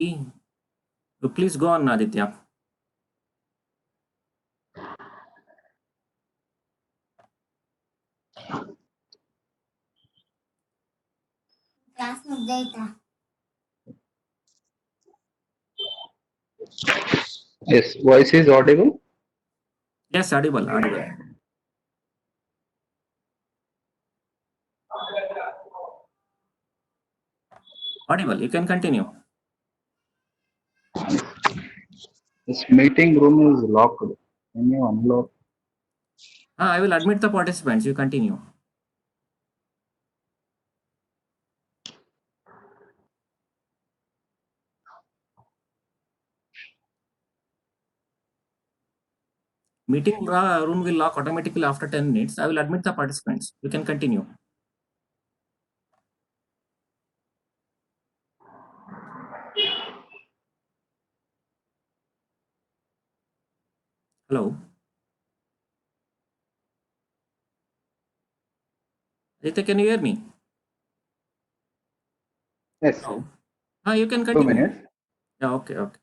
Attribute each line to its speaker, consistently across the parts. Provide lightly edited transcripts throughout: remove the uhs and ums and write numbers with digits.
Speaker 1: Please go on, Aditya.
Speaker 2: Class data.
Speaker 3: Yes, voice is audible.
Speaker 1: Yes, audible, audible. Audible, you can continue.
Speaker 3: This meeting room is locked. Can you unlock?
Speaker 1: I will admit the participants. You continue. Meeting room will lock automatically after 10 minutes. I will admit the participants. You can continue. Hello. Aditya, can you hear me?
Speaker 3: Yes,
Speaker 1: Hello. You can
Speaker 3: 2
Speaker 1: continue.
Speaker 3: minutes.
Speaker 1: Yeah, okay, okay.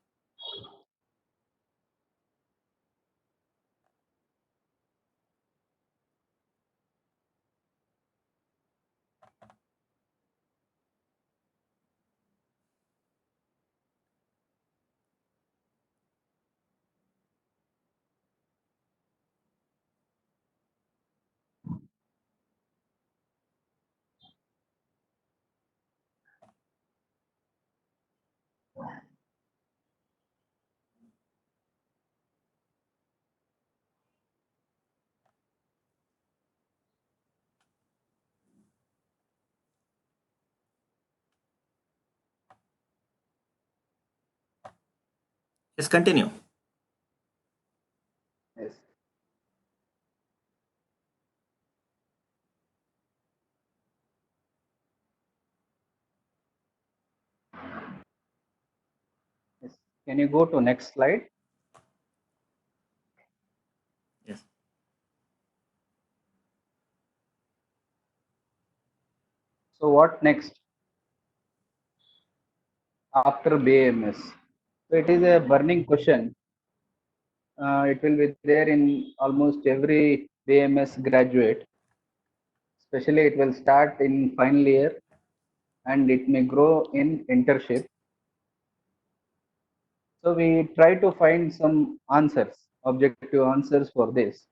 Speaker 1: Yes, continue.
Speaker 3: Yes. Yes. Can you go to next slide?
Speaker 1: Yes.
Speaker 3: So what next after BAMS? So it is a burning question. It will be there in almost every BMS graduate. Especially it will start in final year and it may grow in internship. So we try to find some answers, objective answers for this.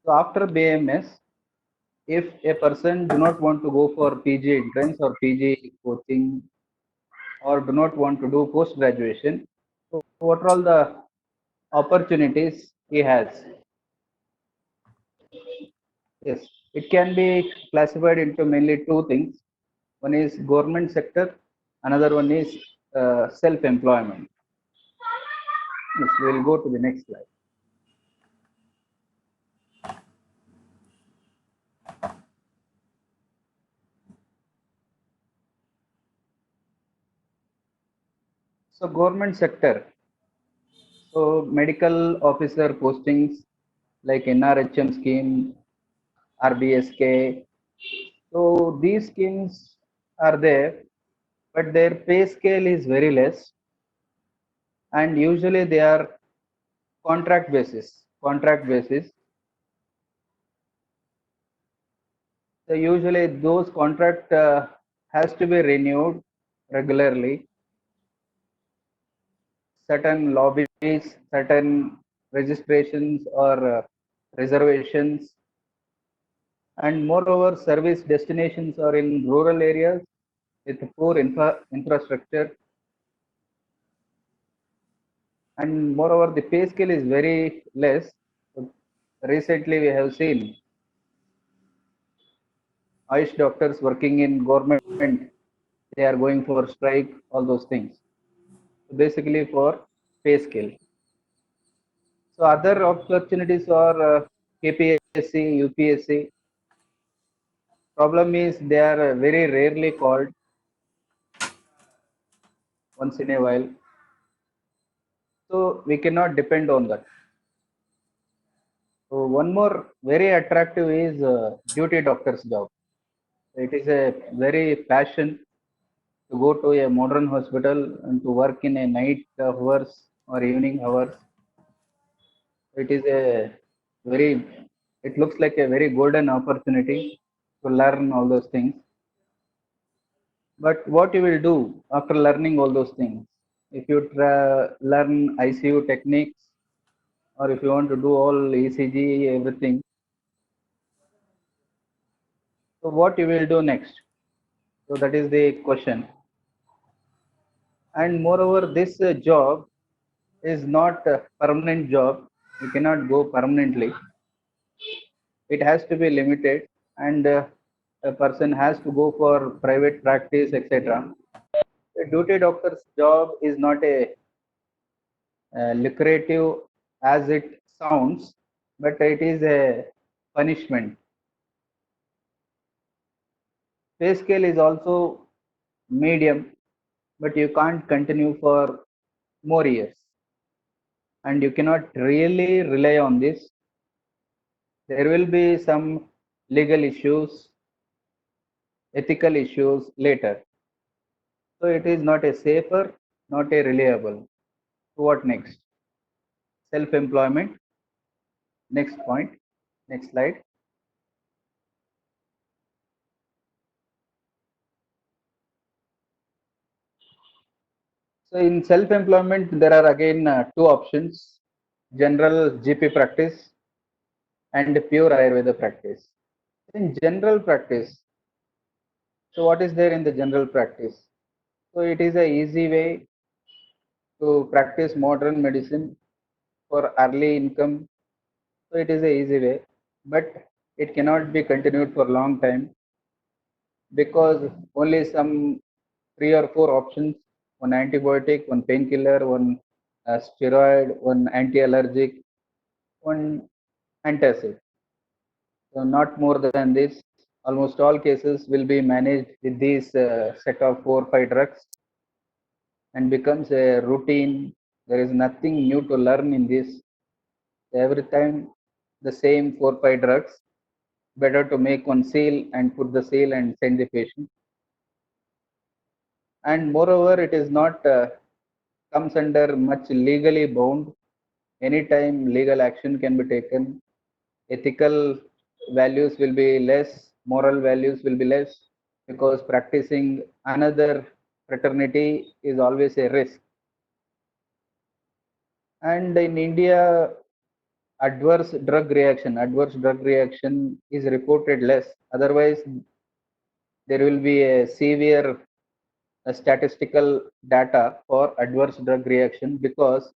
Speaker 3: So after BMS, if a person do not want to go for PG entrance or PG coaching or do not want to do post graduation, so what are all the opportunities he has? Yes, it can be classified into mainly two things. One is government sector, another one is self-employment. Yes, we will go to the next slide. So government sector, so medical officer postings like NRHM scheme, RBSK. So these schemes are there, but their pay scale is very less, and usually they are contract basis. Contract basis. So usually those contract has to be renewed regularly. Certain lobbies, certain registrations or reservations, and moreover, service destinations are in rural areas with poor infrastructure, and moreover, the pay scale is very less. So recently, we have seen Ayush doctors working in government, they are going for strike, all those things. So basically, for pay scale. So other opportunities are KPSC, UPSC. Problem is they are very rarely called once in a while. So we cannot depend on that. So one more very attractive is duty doctor's job. It is a very passion. to go to a modern hospital and to work in a night hours or evening hours. It is a very, it looks like a very golden opportunity to learn all those things. But what you will do after learning all those things? If you learn ICU techniques, or if you want to do all ECG, everything, so what you will do next? So that is the question. And moreover, this job is not a permanent job. You cannot go permanently. It has to be limited, and a person has to go for private practice, etc. A duty doctor's job is not a lucrative as it sounds, but it is a punishment. Pay scale is also medium, but you can't continue for more years, and you cannot really rely on this. There will be some legal issues, ethical issues later. So it is not a safer, not a reliable. So what next? Self-employment. Next point. Next slide. So in self-employment, there are again two options: general GP practice and pure Ayurveda practice. In general practice, so what is there in the general practice? So it is a easy way to practice modern medicine for early income. So it is a easy way, but it cannot be continued for long time because only some 3 or 4 options: one antibiotic, one painkiller, one steroid, one anti-allergic, one antacid. So not more than this. Almost all cases will be managed with these set of 4 or 5 drugs and becomes a routine. There is nothing new to learn in this. Every time the same 4 or 5 drugs. Better to make one seal and put the seal and send the patient. And moreover, it is not comes under much legally bound. Anytime legal action can be taken. Ethical values will be less, moral values will be less, because practicing another fraternity is always a risk. And in India, adverse drug reaction is reported less. Otherwise, there will be a severe statistical data for adverse drug reaction, because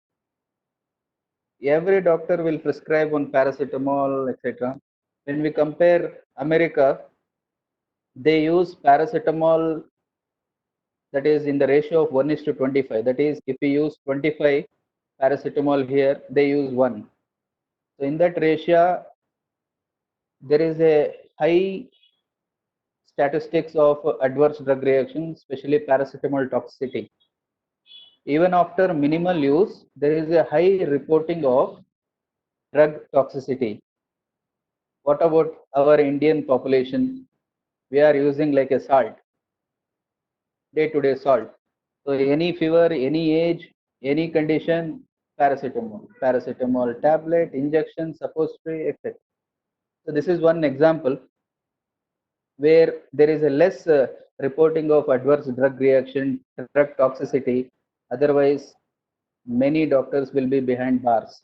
Speaker 3: every doctor will prescribe one paracetamol, etc. When we compare America, they use paracetamol, that is in the ratio of 1 is to 25. That is, if we use 25 paracetamol here, they use 1. So in that ratio, there is a high statistics of adverse drug reaction, especially paracetamol toxicity. Even after minimal use, there is a high reporting of drug toxicity. What about our Indian population? We are using like a salt, day-to-day salt. So any fever, any age, any condition, paracetamol tablet, injection, suppository, etc. So this is one example where there is a less reporting of adverse drug reaction, drug toxicity. Otherwise, many doctors will be behind bars.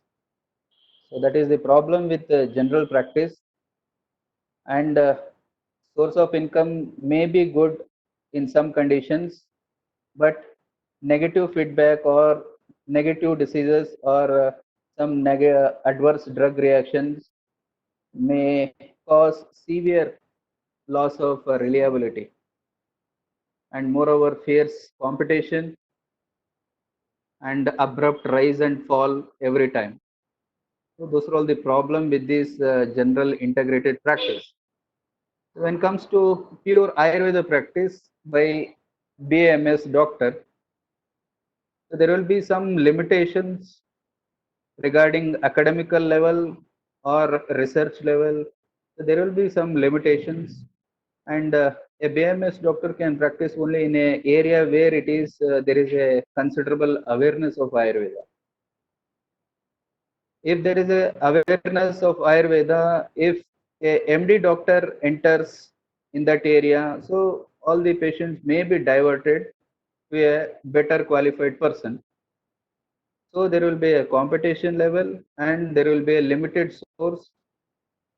Speaker 3: So that is the problem with general practice. And source of income may be good in some conditions, but negative feedback or negative diseases or some adverse drug reactions may cause severe loss of reliability, and moreover fierce competition and abrupt rise and fall every time. So those are all the problem with this general integrated practice. When it comes to pure Ayurveda practice by BAMS doctor, so there will be some limitations regarding academical level or research level. So there will be some limitations, and A BMS doctor can practice only in a area where it is there is a considerable awareness of Ayurveda. If there is a awareness of Ayurveda, if a MD doctor enters in that area, so all the patients may be diverted to a better qualified person. So there will be a competition level and there will be a limited source.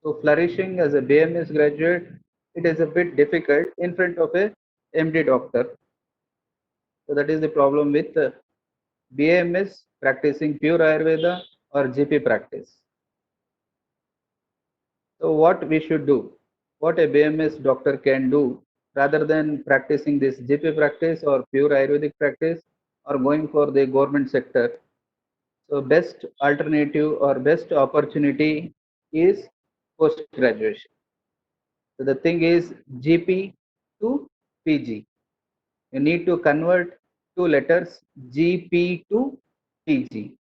Speaker 3: So flourishing as a BMS graduate, it is a bit difficult in front of a MD doctor. So that is the problem with BMS practicing pure Ayurveda or GP practice. So what we should do, what a BMS doctor can do rather than practicing this GP practice or pure Ayurvedic practice or going for the government sector. So best alternative or best opportunity is post graduation. So the thing is GP to PG. You need to convert two letters GP to PG.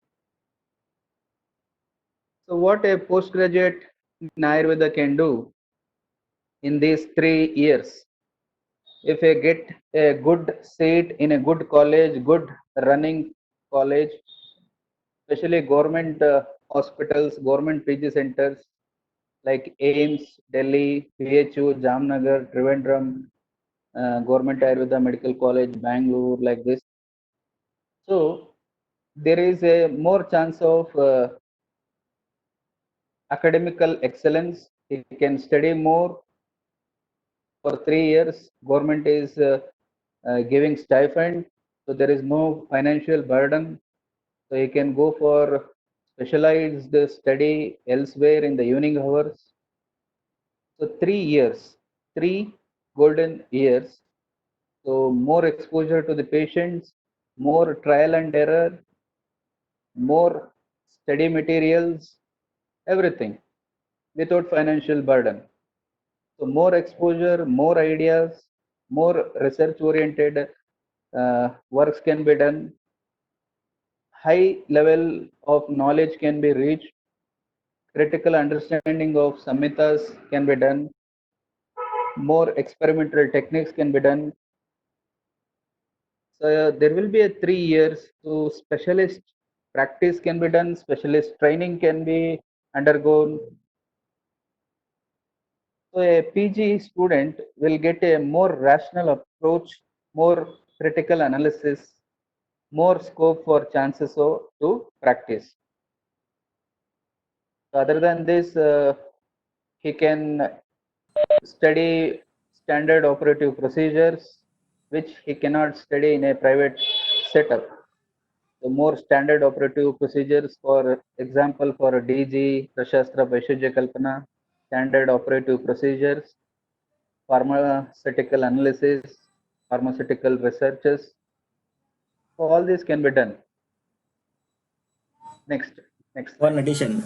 Speaker 3: So what a postgraduate in Ayurveda can do in these 3 years, if I get a good seat in a good college, good running college, especially government hospitals, government PG centers like AIMS, Delhi, PHU, Jamnagar, Trivandrum, Government Ayurveda Medical College, Bangalore, like this. So there is a more chance of academical excellence. He can study more for 3 years. Government is giving stipend, so there is no financial burden. So he can go for specialized study elsewhere in the evening hours. So 3 years, 3 golden years. So more exposure to the patients, more trial and error, more study materials, everything without financial burden. So more exposure, more ideas, more research oriented works can be done. High level of knowledge can be reached. Critical understanding of samhitas can be done. More experimental techniques can be done. So there will be a 3 years to specialist practice can be done. Specialist training can be undergone. So a PG student will get a more rational approach, more critical analysis, more scope for chances to practice. So other than this, he can study standard operative procedures, which he cannot study in a private setup. So more standard operative procedures, for example, for DG, Prashastra, Vaishujya Kalpana, standard operative procedures, pharmaceutical analysis, pharmaceutical researches. So all this can be done. Next, next.
Speaker 1: One addition.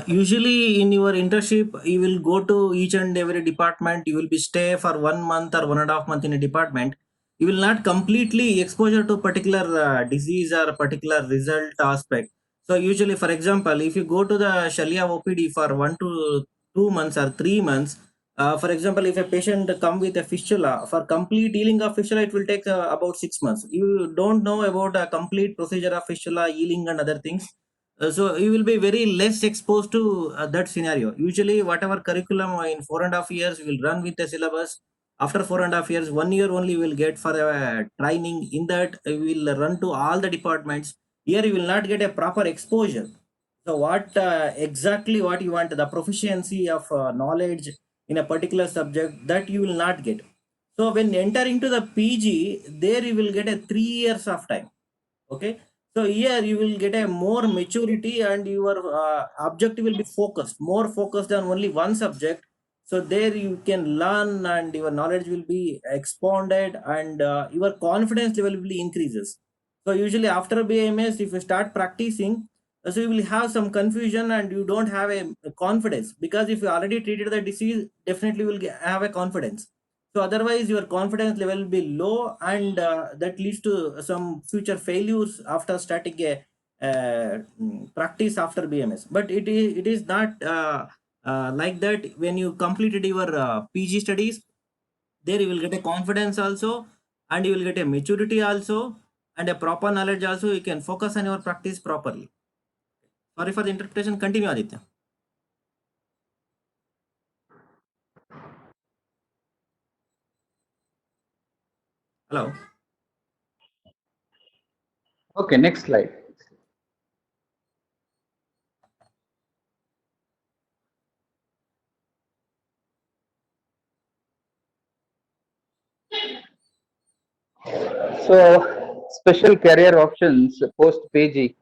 Speaker 1: Usually in your internship, you will go to each and every department. You will be stay for 1 month or 1.5 months in a department. You will not completely exposure to particular disease or particular result aspect. So usually, for example, if you go to the Shalia OPD for 1 to 2 months or 3 months, for example, if a patient come with a fistula, for complete healing of fistula, it will take about 6 months. You don't know about a complete procedure of fistula healing and other things. So you will be very less exposed to that scenario. Usually, whatever curriculum in 4.5 years, you will run with the syllabus. After 4.5 years, 1 year only you will get for a training. In that, you will run to all the departments. Here, you will not get a proper exposure. So, what exactly what you want, the proficiency of knowledge in a particular subject, that you will not get. So, when entering to the PG, there you will get a 3 years of time. Okay, so here you will get a more maturity and your objective will be focused, more focused on only one subject. So there you can learn and your knowledge will be expanded and your confidence level will be increases. So usually after BMS, if you start practicing, so you will have some confusion and you don't have a confidence, because if you already treated the disease, definitely will have a confidence. So otherwise your confidence level will be low, and that leads to some future failures after starting a practice after BMS. But it is not like that. When you completed your PG studies, There you will get a confidence also, and you will get a maturity also, and a proper knowledge also. You can focus on your practice properly. Sorry for the interpretation. Continue, Aditya. Hello.
Speaker 3: Okay, next slide. So, special career options post PG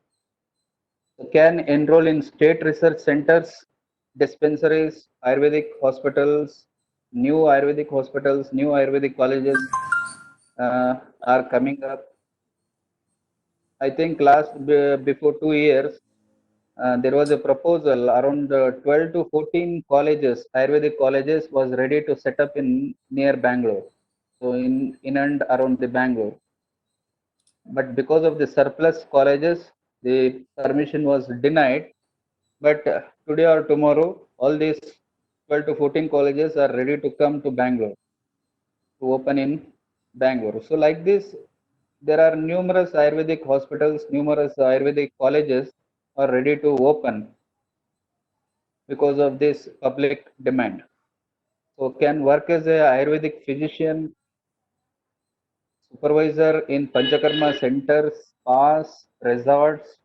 Speaker 3: can enroll in state research centers, dispensaries, Ayurvedic hospitals, new Ayurvedic colleges are coming up. I think before 2 years, there was a proposal around 12 to 14 colleges, Ayurvedic colleges, was ready to set up in near Bangalore, so in and around the Bangalore. But because of the surplus colleges, the permission was denied. But today or tomorrow, all these 12 to 14 colleges are ready to come to Bangalore, to open in Bangalore. So, like this, there are numerous Ayurvedic hospitals, numerous Ayurvedic colleges are ready to open because of this public demand. So, can work as a Ayurvedic physician, supervisor in Panchakarma centers, spas, resorts,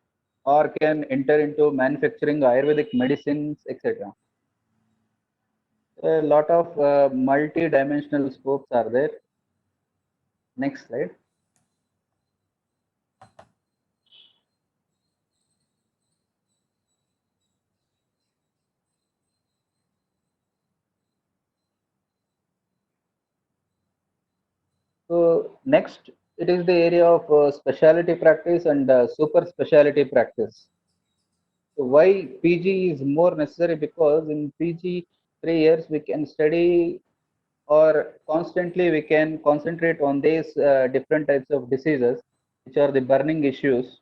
Speaker 3: or can enter into manufacturing Ayurvedic medicines, etc. A lot of multi-dimensional scopes are there. Next slide. So next, it is the area of specialty practice and super specialty practice. So why PG is more necessary? Because in PG 3 years we can study, or constantly we can concentrate on these different types of diseases, which are the burning issues.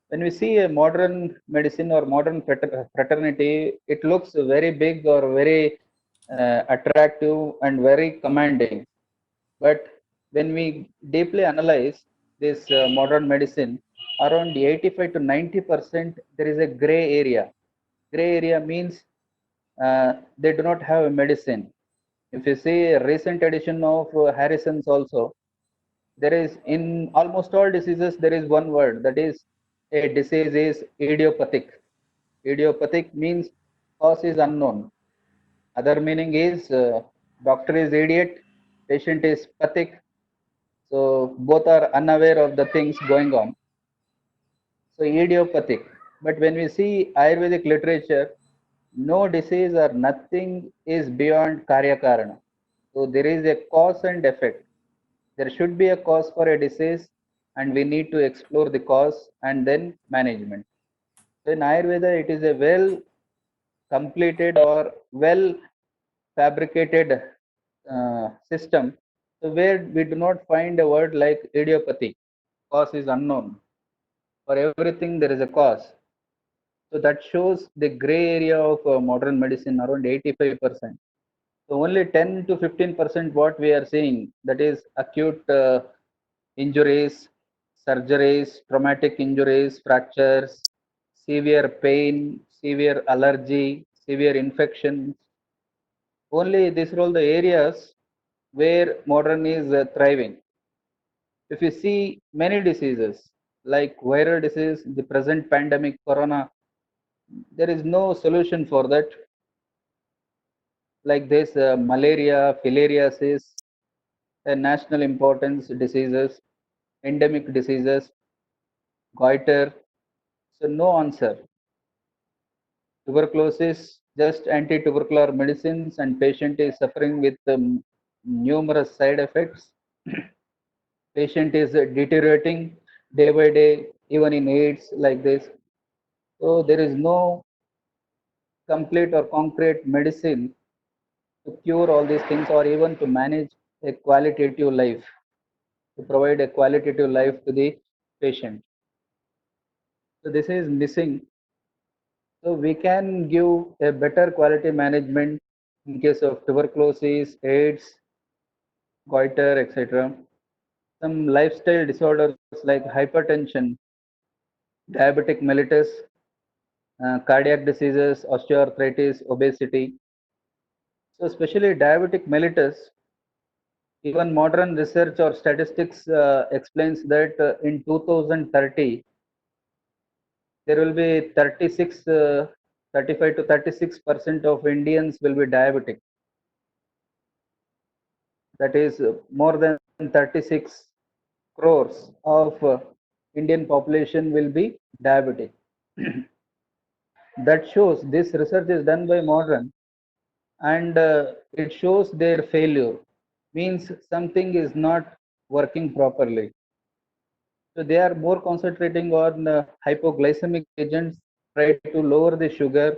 Speaker 3: When we see a modern medicine or modern fraternity, it looks very big or very attractive and very commanding. But when we deeply analyze this modern medicine, around 85 to 90% there is a gray area. Gray area means they do not have a medicine. If you see a recent edition of Harrison's also, there is in almost all diseases there is one word, that is a disease is idiopathic. Idiopathic means cause is unknown. Other meaning is doctor is idiot, patient is pathic, so both are unaware of the things going on. So idiopathic. But when we see Ayurvedic literature, no disease or nothing is beyond karya karana. So there is a cause and effect. There should be a cause for a disease, and we need to explore the cause and then management. So in Ayurveda, it is a well completed or well fabricated system, so where we do not find a word like idiopathy. Cause is unknown. For everything, there is a cause. So that shows the gray area of modern medicine, around 85%. So only 10 to 15% what we are seeing, that is acute injuries, surgeries, traumatic injuries, fractures, severe pain, severe allergy, severe infections. Only these are all the areas where modern is thriving. If you see many diseases like viral disease, the present pandemic, corona, there is no solution for that. Like this, malaria, filariasis, national importance diseases, endemic diseases, goiter. So no answer. Tuberculosis, just anti-tubercular medicines, and patient is suffering with numerous side effects. Patient is deteriorating day by day, even in AIDS like this. So there is no complete or concrete medicine to cure all these things, or even to manage a qualitative life, to provide a qualitative life to the patient. So this is missing. So we can give a better quality management in case of tuberculosis, AIDS, goiter, etc. Some lifestyle disorders like hypertension, diabetic mellitus, cardiac diseases, osteoarthritis, obesity. So, especially diabetic mellitus, even modern research or statistics explains that in 2030, there will be 35 to 36% of Indians will be diabetic. That is more than 36 crores of Indian population will be diabetic. That shows this research is done by modern, and it shows their failure, means something is not working properly. So they are more concentrating on hypoglycemic agents, try to lower the sugar,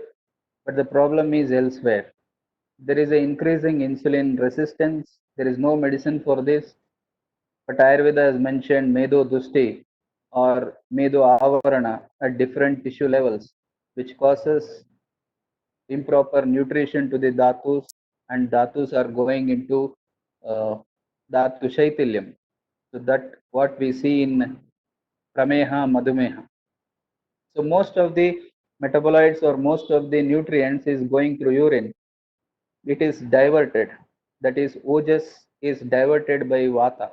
Speaker 3: but the problem is elsewhere. There is an increasing insulin resistance. There is no medicine for this. But Ayurveda has mentioned Medo Dusti or Medo Avarana at different tissue levels, which causes improper nutrition to the dhatus, and dhatus are going into uh, dhatu shaitilyam. So that what we see in prameha, madhumeha. So most of the metabolites or most of the nutrients is going through urine. It is diverted. That is, ojas is diverted by vata.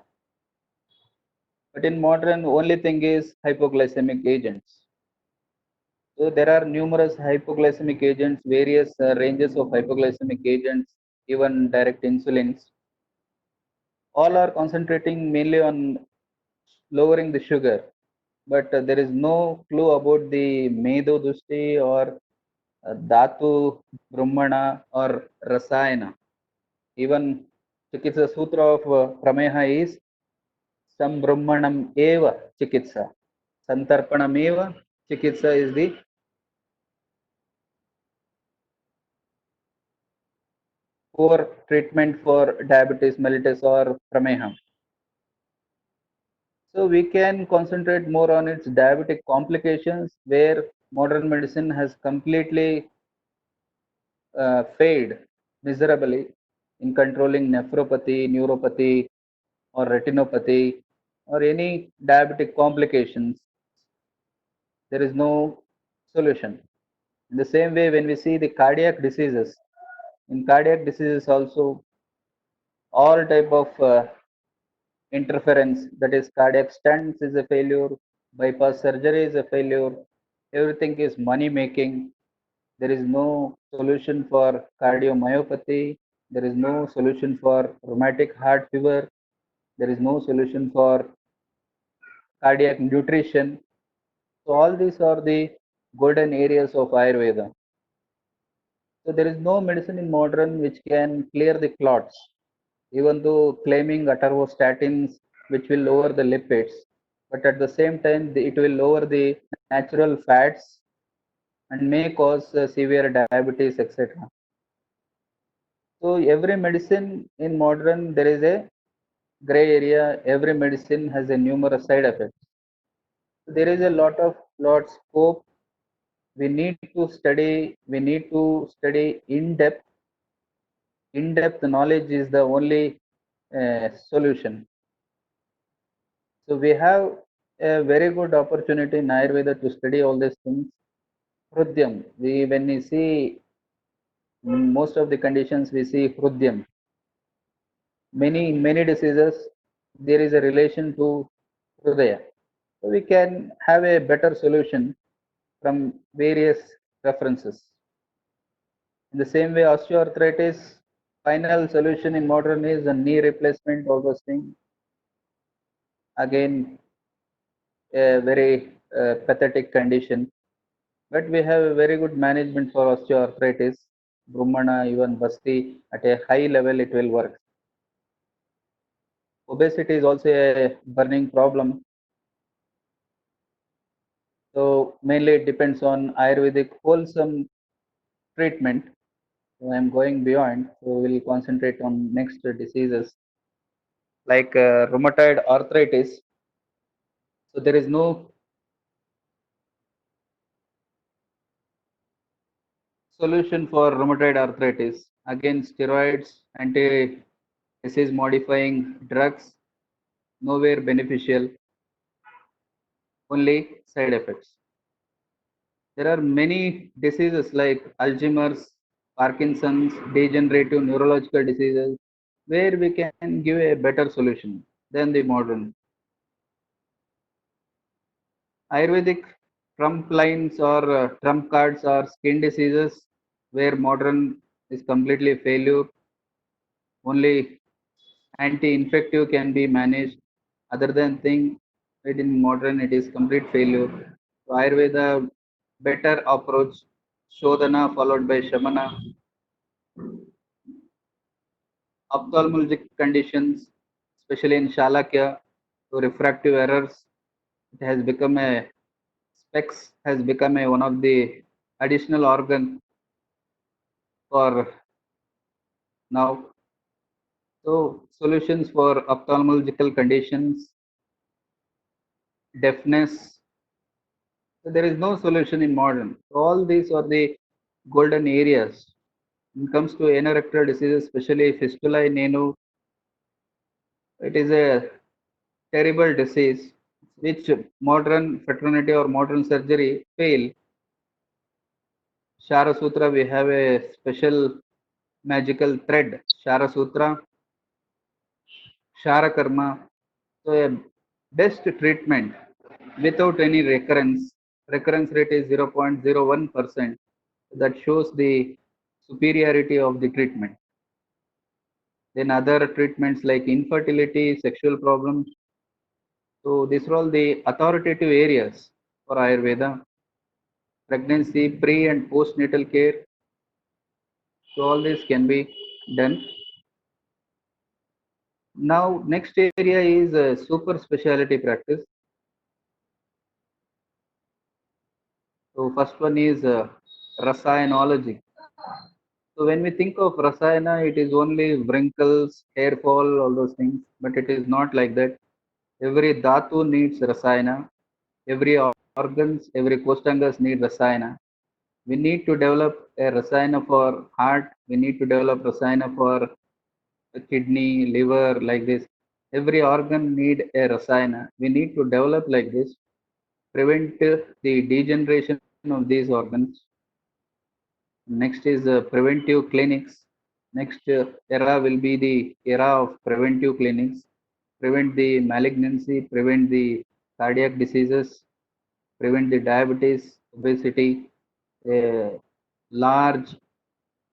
Speaker 3: But in modern, only thing is hypoglycemic agents. So there are numerous hypoglycemic agents, various ranges of hypoglycemic agents, even direct insulins. All are concentrating mainly on lowering the sugar, but there is no clue about the Medo Dushti or Dhatu Brahmana or Rasayana. Even Chikitsa Sutra of Prameha is Sambrahmanam Eva Chikitsa. Santarpanam Eva Chikitsa is the core treatment for diabetes mellitus or Prameha. So we can concentrate more on its diabetic complications where modern medicine has completely failed miserably in controlling nephropathy, neuropathy, or retinopathy, or any diabetic complications. There is no solution. In the same way, when we see the cardiac diseases, in cardiac diseases also, all type of interference, that is cardiac stents is a failure, bypass surgery is a failure, everything is money making. There is no solution for cardiomyopathy, there is no solution for rheumatic heart fever, there is no solution for cardiac nutrition. So all these are the golden areas of Ayurveda. So there is no medicine in modern which can clear the clots, even though claiming atorvastatins, which will lower the lipids, but at the same time it will lower the natural fats and may cause severe diabetes, etc. So every medicine in modern, there is a gray area. Every medicine has a numerous side effects. There is a lot scope. We need to study. We need to study in depth. In depth knowledge is the only solution. So we have a very good opportunity in Ayurveda to study all these things. Hrudyam. When we see most of the conditions, we see Hrudyam. Many diseases, there is a relation to Hrudaya. So we can have a better solution from various references. In the same way, osteoarthritis, final solution in modern is a knee replacement, all those things. Again, a very pathetic condition. But we have a very good management for osteoarthritis. Brahmana, even Basti, at a high level, it will work. Obesity is also a burning problem. So mainly it depends on Ayurvedic wholesome treatment. So I'm going beyond. So we'll concentrate on next diseases like rheumatoid arthritis. So there is no solution for rheumatoid arthritis. Again, steroids, anti-inflammatory disease modifying drugs, nowhere beneficial, only side effects. There are many diseases like Alzheimer's, Parkinson's, degenerative neurological diseases, where we can give a better solution than the modern. Ayurvedic trump lines or trump cards are skin diseases, where modern is completely failure. Only anti-infective can be managed. Other than thing, it in modern it is complete failure. So Ayurveda better approach, Shodhana followed by Shamana. Ophthalmologic conditions, especially in Shalakya, so refractive errors, it has become a specs has become a one of the additional organ for now. So solutions for ophthalmological conditions, deafness. So there is no solution in modern. So all these are the golden areas. When it comes to anorectal diseases, especially fistula in ano, it is a terrible disease which modern fraternity or modern surgery fail. Shara Sutra, we have a special magical thread. Shara Sutra, Shara Karma. So a best treatment without any recurrence. Recurrence rate is 0.01%. That shows the superiority of the treatment. Then other treatments like infertility, sexual problems. So these are all the authoritative areas for Ayurveda. Pregnancy, pre and postnatal care. So all this can be done. Now next area is super specialty practice. So first one is rasayanology. So when we think of rasayana, it is only wrinkles, hair fall, all those things, but it is not like that. Every dhatu needs rasayana. Every organs, every kostangas need rasayana. We need to develop a rasayana for heart. We need to develop rasayana for kidney, liver, like this. Every organ need a rasayana. We need to develop like this, prevent the degeneration of these organs. Next is preventive clinics. Next era will be the era of preventive clinics. Prevent the malignancy, prevent the cardiac diseases, prevent the diabetes, obesity, a large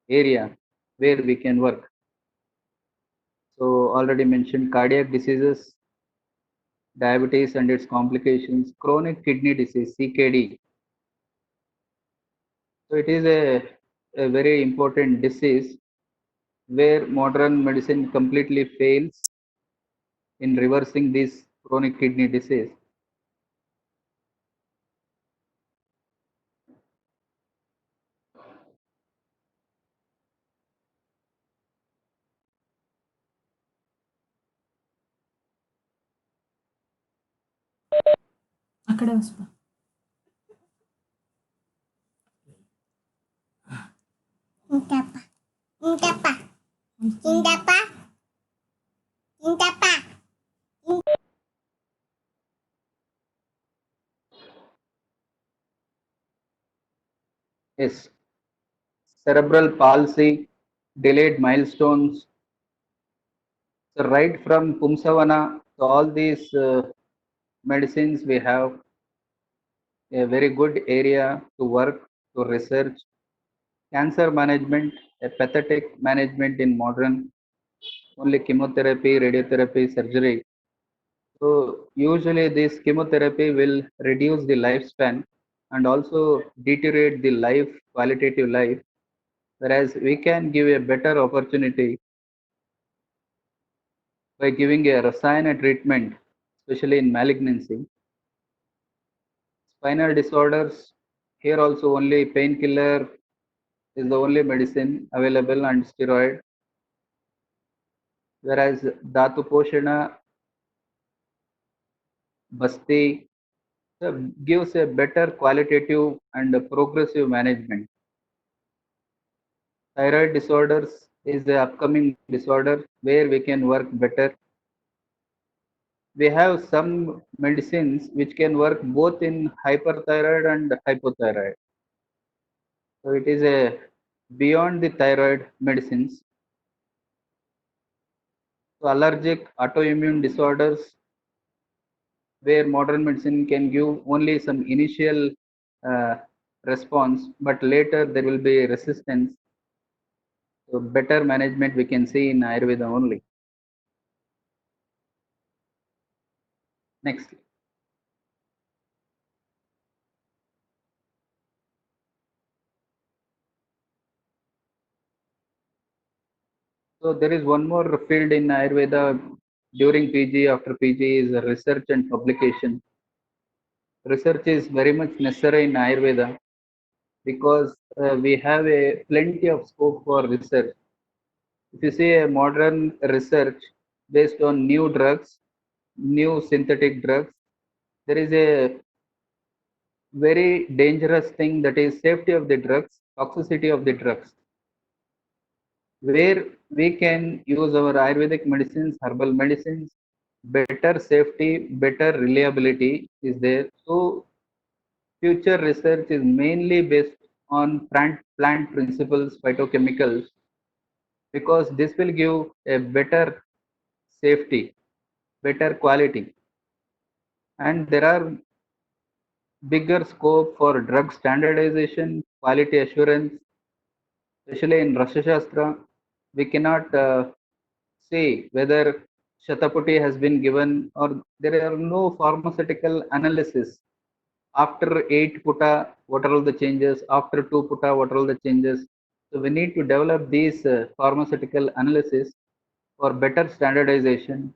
Speaker 3: area where we can work. So already mentioned cardiac diseases, diabetes and its complications, chronic kidney disease, CKD. So it is a very important disease where modern medicine completely fails in reversing this chronic kidney disease.
Speaker 4: అక్కడే వస్తా
Speaker 2: ఇంటప్ప ఇంటప్ప ఇంటప్ప ఇంటప్ప
Speaker 3: Yes, cerebral palsy, delayed milestones. So right from Pumsavana, so all these medicines we have a very good area to work, to research. Cancer management, a pathetic management in modern, only chemotherapy, radiotherapy, surgery. So usually this chemotherapy will reduce the lifespan and also deteriorate the life, qualitative life, whereas we can give a better opportunity by giving a rasayana treatment, especially in malignancy. Spinal disorders, here also only painkiller is the only medicine available and steroid, whereas Dhatu Poshana, Basti gives a better qualitative and progressive management. Thyroid disorders, is the upcoming disorder where we can work better. We have some medicines which can work both in hyperthyroid and hypothyroid. So it is a beyond the thyroid medicines. So allergic autoimmune disorders where modern medicine can give only some initial uh, response, but later there will be resistance. So better management we can see in Ayurveda only. Next. So there is one more field in Ayurveda during PG, after PG is research and publication. Research is very much necessary in Ayurveda because we have a plenty of scope for research. If you see a modern research based on new drugs, new synthetic drugs, there is a very dangerous thing, that is safety of the drugs, toxicity of the drugs, where we can use our Ayurvedic medicines, herbal medicines, better safety, better reliability is there. So future research is mainly based on plant principles, phytochemicals, because this will give a better safety, better quality. And there are bigger scope for drug standardization, quality assurance, especially in Rasha Shastra. We cannot say whether Shataputi has been given, or there are no pharmaceutical analysis. After 8 puta, what are all the changes? After 2 puta, what are all the changes? So we need to develop these pharmaceutical analysis for better standardization.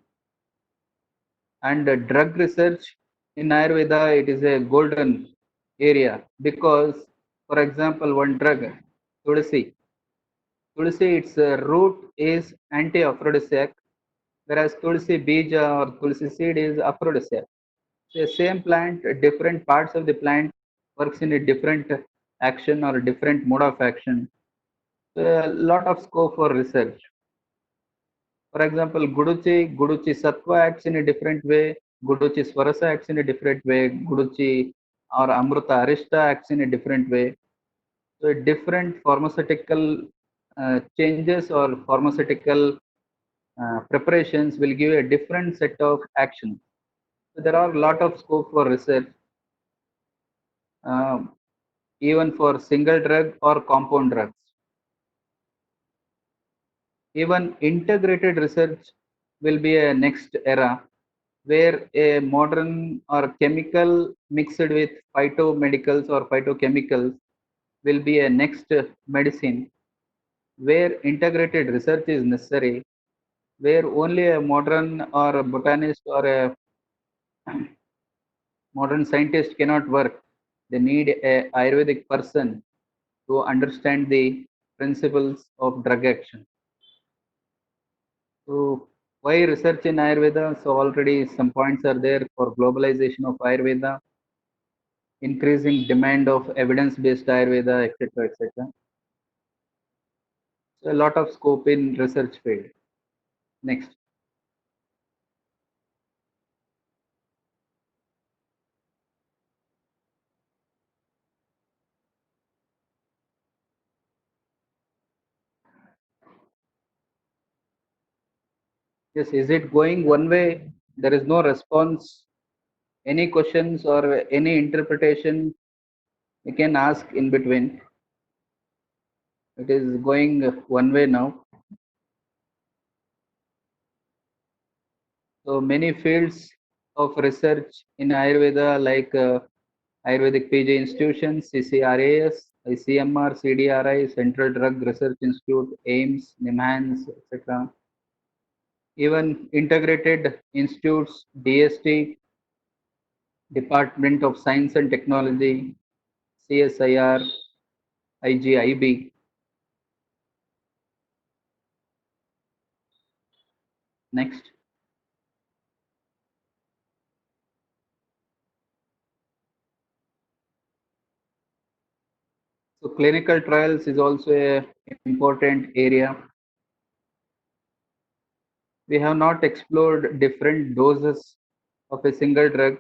Speaker 3: And drug research in Ayurveda, it is a golden area because, for example, one drug, Tulsi. Tulsi, its root is anti-aphrodisiac, whereas Tulsi bija or Tulsi seed is aphrodisiac. The same plant, different parts of the plant works in a different action or a different mode of action. So a lot of scope for research. For example, Guduchi Sattva acts in a different way, Guduchi Swarasa acts in a different way, Guduchi or Amruta Arishta acts in a different way. So different pharmaceutical changes or pharmaceutical preparations will give a different set of actions. So there are a lot of scope for research, even for single drug or compound drugs. Even integrated research will be a next era where a modern or chemical mixed with phytomedicals or phytochemicals will be a next medicine, where integrated research is necessary, where only a modern or a botanist or a modern scientist cannot work. They need a Ayurvedic person to understand the principles of drug action. So why research in Ayurveda? So already some points are there for globalization of Ayurveda, increasing demand of evidence-based Ayurveda, etc., etc. So a lot of scope in research field. Next. Yes, is it going one way? There is no response. Any questions or any interpretation you can ask in between. It is going one way now. So many fields of research in Ayurveda, like Ayurvedic PG institutions, CCRAS, ICMR, CDRI, Central Drug Research Institute, AIMS, NIMHANS, etc. Even integrated institutes, DST, Department of Science and Technology, CSIR, IGIB. Next. So clinical trials is also a important area. We have not explored different doses of a single drug.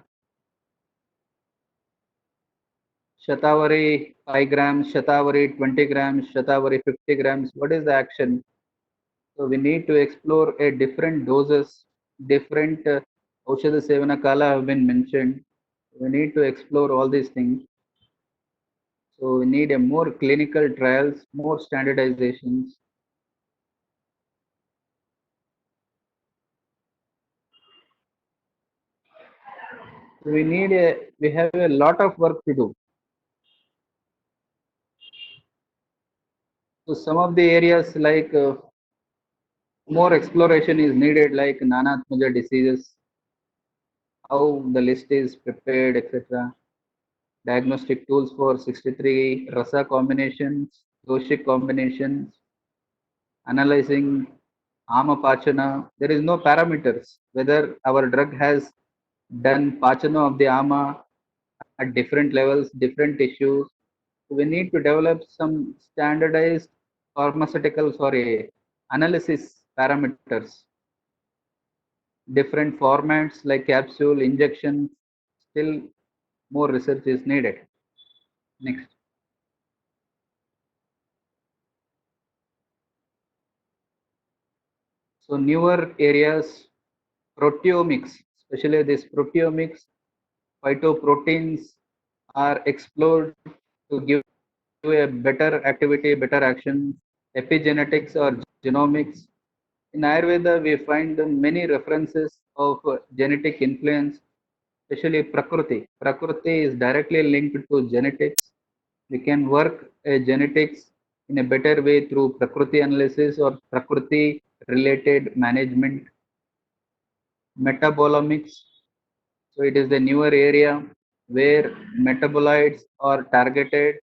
Speaker 3: Shatavari 5 grams, Shatavari 20 grams, Shatavari 50 grams. What is the action? So we need to explore a different doses, different Aushadha Sevana Kala have been mentioned. We need to explore all these things. So we need a more clinical trials, more standardizations. We have a lot of work to do. So some of the areas like more exploration is needed, like Nanatmaja diseases, how the list is prepared, etc. Diagnostic tools for 63 rasa combinations, doshic combinations, analyzing ama pachana. There is no parameters whether our drug has done pachana of the ama at different levels, different tissues. We need to develop some standardized pharmaceuticals or a analysis parameters, different formats like capsule, injection. Still more research is needed. Next. So newer areas, proteomics, especially this proteomics, phytoproteins are explored to give a better activity, better action. Epigenetics or genomics. In Ayurveda, we find many references of genetic influence, especially Prakriti. Prakriti is directly linked to genetics. We can work genetics in a better way through Prakriti analysis or Prakriti related management. Metabolomics. So it is the newer area where metabolites are targeted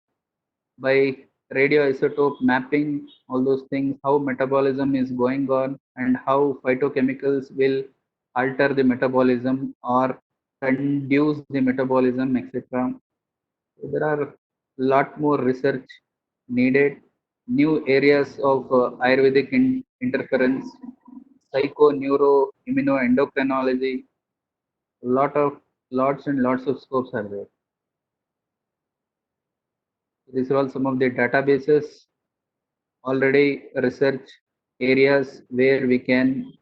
Speaker 3: by radioisotope mapping, all those things, how metabolism is going on and how phytochemicals will alter the metabolism or conduce the metabolism, etc. So there are a lot more research needed. New areas of Ayurvedic interference, psycho, neuro, immunoendocrinology, lots and lots of scopes are there. These are all some of the databases already research areas where we can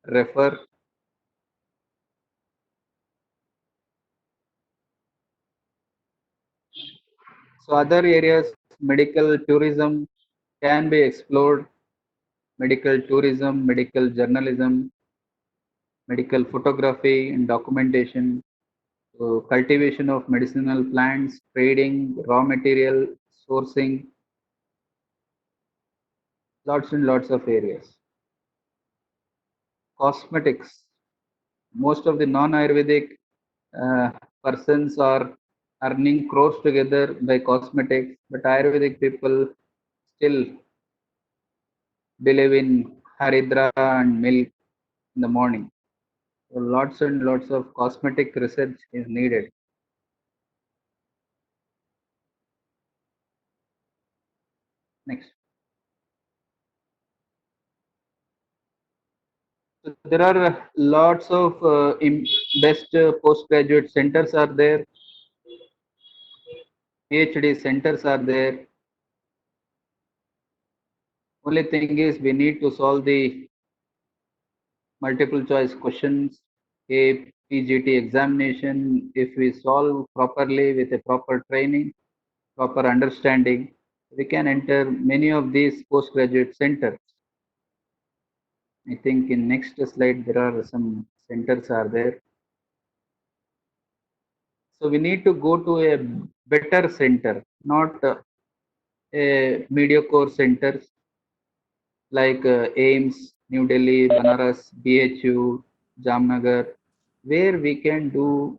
Speaker 3: refer. So other areas, medical tourism can be explored, medical tourism, medical journalism, medical photography and documentation, so cultivation of medicinal plants, trading, raw material, sourcing, lots and lots of areas. Cosmetics, most of the non-Ayurvedic uh, persons are earning crores together by cosmetics, but Ayurvedic people still believe in Haridra and milk in the morning. So lots and lots of cosmetic research is needed. Next. So there are lots of best postgraduate centers are there, PhD centers are there. Only thing is we need to solve the multiple choice questions, a PGT examination. If we solve properly with a proper training, proper understanding, we can enter many of these postgraduate centers. I think in next slide there are some centers are there. So we need to go to a better center, not a mediocre centers like AIMS, New Delhi, Banaras, BHU, Jamnagar, where we can do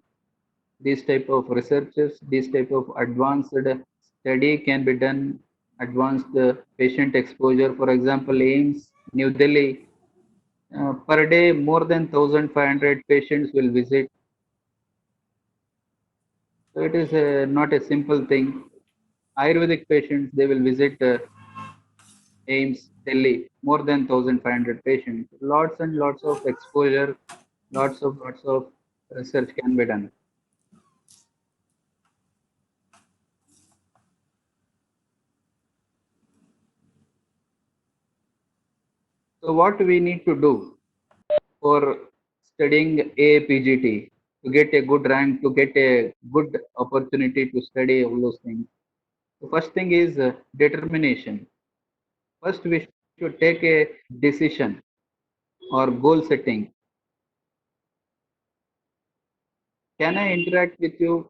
Speaker 3: these type of researches, this type of advanced study can be done, advanced patient exposure. For example, AIMS, New Delhi, per day more than 1,500 patients will visit. So it is not a simple thing. Ayurvedic patients, they will visit AIMS, Delhi, more than 1,500 patients. Lots and lots of exposure, lots of research can be done. So what we need to do for studying APGT to get a good rank, to get a good opportunity to study all those things? The first thing is determination. First, we should take a decision or goal setting. Can I interact with you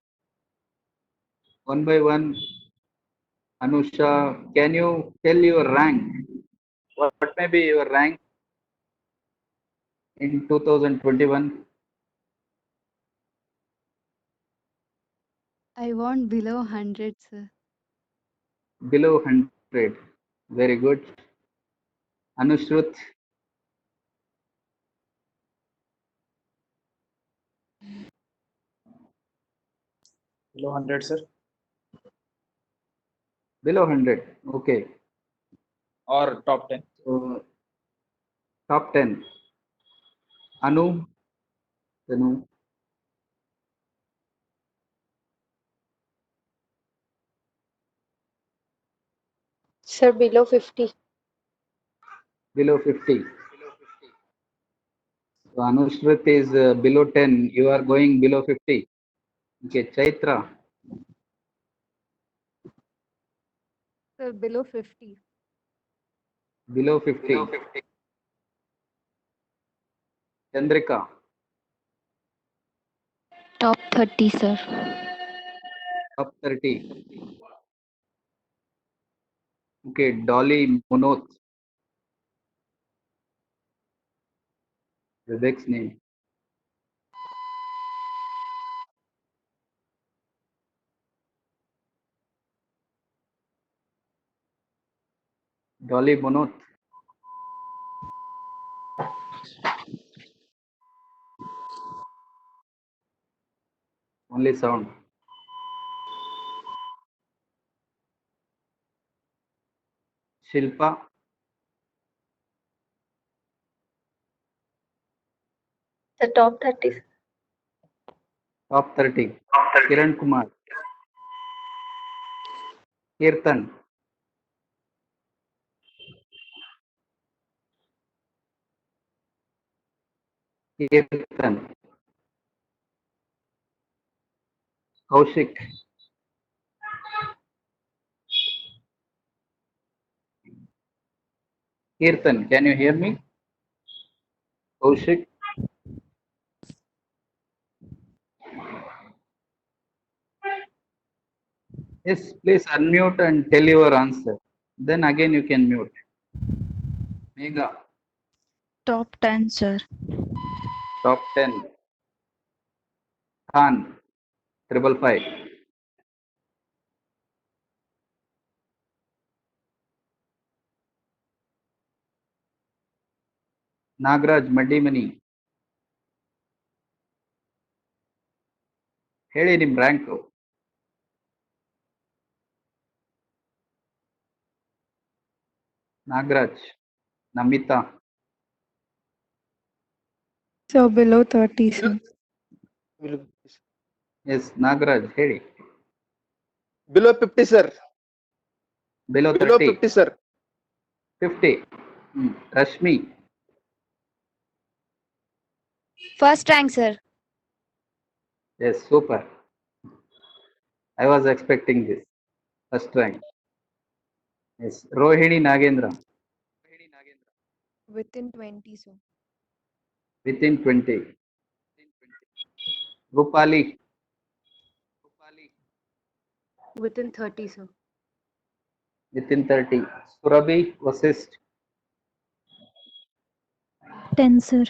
Speaker 3: one by one? Anusha, can you tell your rank? What may be your rank in 2021?
Speaker 4: I want below 100, sir.
Speaker 3: Below 100. Very good. Anushrut,
Speaker 5: Below 100, sir,
Speaker 3: below 100. Okay.
Speaker 5: or top 10.
Speaker 3: So, top 10. Anu, Tanu,
Speaker 6: Sir, below 50.
Speaker 3: below 50. So, Anushrut is below 10. You are going below 50. Okay. Chaitra,
Speaker 4: Sir, below 50.
Speaker 3: below 50. Chandrika,
Speaker 7: Top 30, sir.
Speaker 3: top 30. Okay. Dolly Monoth, Vivek's name. Dolly Monoth. Only sound. Shilpa,
Speaker 6: The top 30.
Speaker 3: top 30. Kiran Kumar, Kirtan, Kirtan, Kaushik, Kirtan. Can you hear me? Kaushik, yes, please unmute and tell your answer. Then again you can mute. Mega,
Speaker 7: Top 10, sir.
Speaker 3: top 10. Khan, 555. Nagraj, Madimani. ಹೇಳಿ ನಿಮ್ rank. Nagaraj, Namita,
Speaker 4: So below 30, sir.
Speaker 5: Below,
Speaker 3: yes Nagaraj ಹೇಳಿ.
Speaker 5: below 50, sir.
Speaker 3: Below
Speaker 5: Below
Speaker 3: 30,
Speaker 5: 50, sir.
Speaker 3: 50. Rashmi,
Speaker 7: First rank, sir.
Speaker 3: Yes super. I was expecting this. First rank. Yes. Rohini Nagendra,
Speaker 4: Within 20, sir.
Speaker 3: within 20. Rupali,
Speaker 4: Within 30, sir.
Speaker 3: within 30. Surabhi Vasist,
Speaker 7: 10, sir.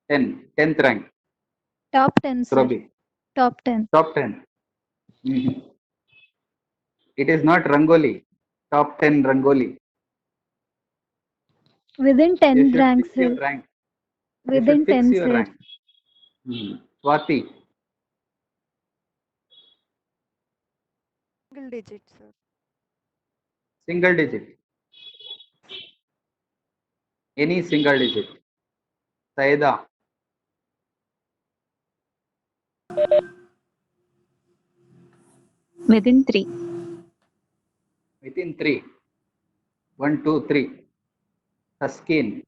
Speaker 3: 10. 10th rank.
Speaker 7: Top 10, sir.
Speaker 3: Surabhi,
Speaker 7: Top 10.
Speaker 3: top 10. Mhm. It is not Rangoli. Top 10 Rangoli.
Speaker 7: Within
Speaker 3: You
Speaker 7: 10
Speaker 3: should
Speaker 7: rank,
Speaker 3: fix
Speaker 7: sir.
Speaker 3: your rank. You
Speaker 7: Within
Speaker 3: should fix
Speaker 7: 10,
Speaker 3: your
Speaker 7: sir.
Speaker 3: rank. Swati,
Speaker 4: Single digit, sir.
Speaker 3: Single digit. Any single digit. Saida.
Speaker 7: Within 3.
Speaker 3: Within 3. 1, 2, 3. Taskin.